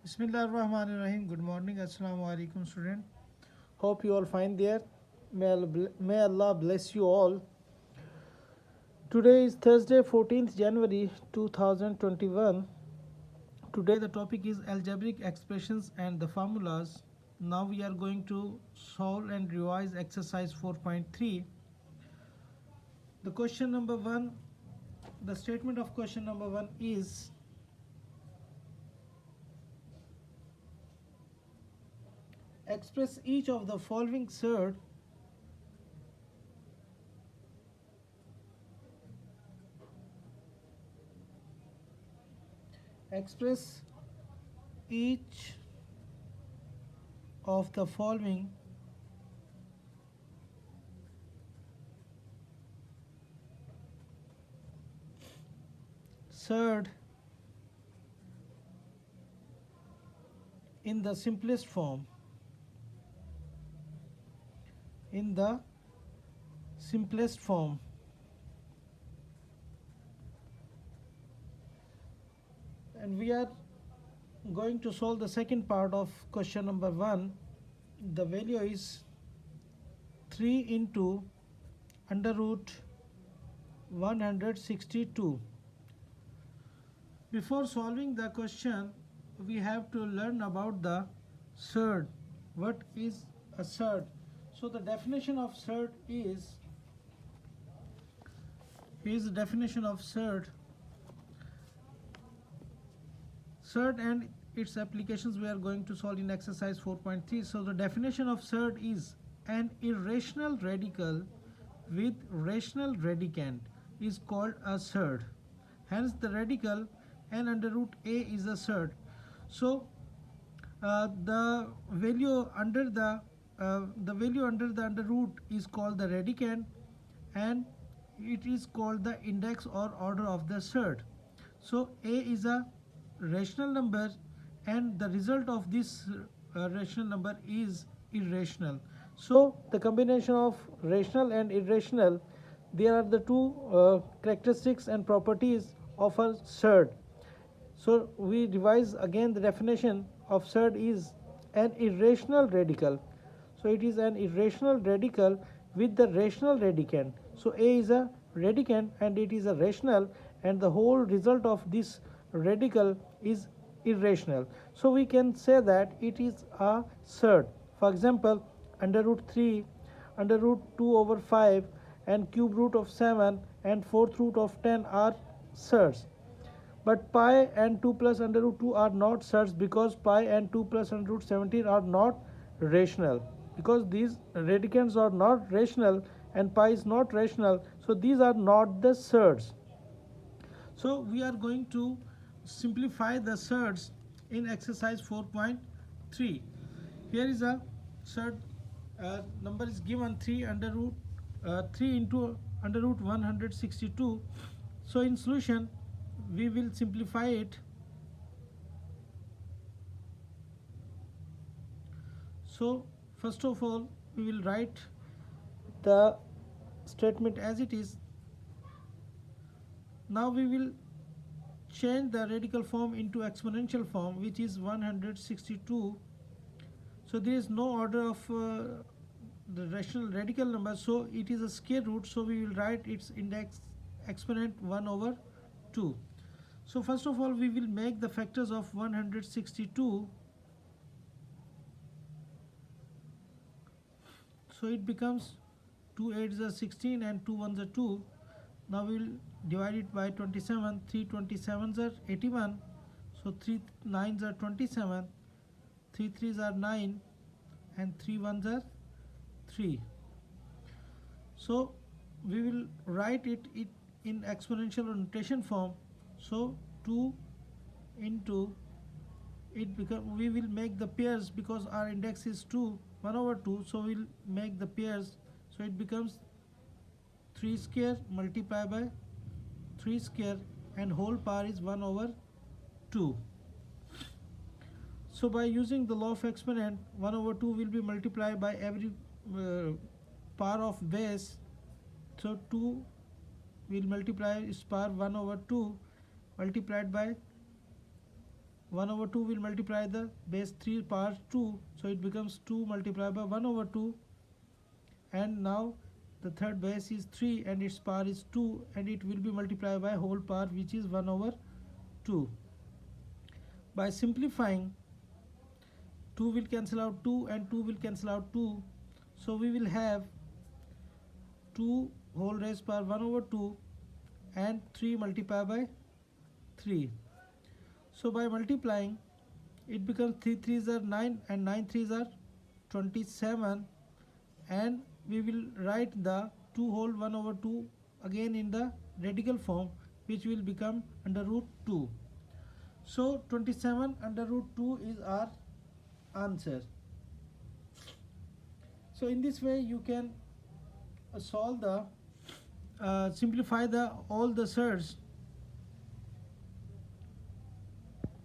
Bismillahirrahmanirrahim. Good morning. Assalamu alaikum, student. Hope you all fine there. May Allah bless you all. Today is Thursday, 14th January 2021. Today the topic is algebraic expressions and the formulas. Now we are going to solve and revise exercise 4.3. The question number 1, the statement of question number 1 is express each of the following surd express each of the following surd in the simplest form. In the simplest form. And we are going to solve the second part of question number 1. The value is 3 into under root 162. Before solving the question, we have to learn about the surd. What is a surd? So the definition of surd is the definition of surd. Surd and its applications we are going to solve in exercise 4.3. So the definition of surd is an irrational radical with rational radicand is called a surd. Hence the radical n under root a is a surd. So the value under the under root is called the radicand, and it is called the index or order of the surd. So a is a rational number, and the result of this rational number is irrational. So the combination of rational and irrational, there are the two characteristics and properties of a surd. So we revise again. The definition of surd is an irrational radical. So it is an irrational radical with the rational radicand. So A is a radicand and it is a rational, and the whole result of this radical is irrational. So we can say that it is a surd. For example, under root 3, under root 2 over 5, and cube root of 7 and fourth root of 10 are surds. But pi and 2 plus under root 2 are not surds, because pi and 2 plus under root 17 are not rational. Because these radicands are not rational and pi is not rational, so these are not the surds. So we are going to simplify the surds in exercise 4.3. Here is a surd number is given 3 under root 3 into under root 162. So in solution we will simplify it. So first of all we will write the statement as it is. Now we will change the radical form into exponential form, which is 162. So there is no order of the rational radical number, so it is a square root, so we will write its index exponent 1 over 2. So first of all we will make the factors of 162. So it becomes 2 8s are 16 and 2 1s are 2. Now we will divide it by 27. 3 27s are 81. So 3 9s are 27. 3 3s are 9 and 3 1s are 3. So we will write it in exponential notation form. So 2 into it become, we will make the pairs because our index is 2 1 over 2, so we'll make the pairs. So it becomes 3 square multiplied by 3 square, and whole power is 1 over 2. So by using the law of exponent, 1 over 2 will be multiplied by every power of base. So 2 will multiply its power 1 over 2 multiplied by 1 over 2 will multiply the base 3 power 2, so it becomes 2 multiplied by 1 over 2, and now the third base is 3 and its power is 2, and it will be multiplied by whole power, which is 1 over 2. By simplifying, 2 will cancel out 2 and 2 will cancel out 2, so we will have 2 whole raised power 1 over 2 and 3 multiplied by 3. So by multiplying, it becomes 3 3s are 9 and 9 3s are 27, and we will write the 2 whole 1 over 2 again in the radical form, which will become under root 2. So 27 under root 2 is our answer. So in this way you can solve the simplify the all the surds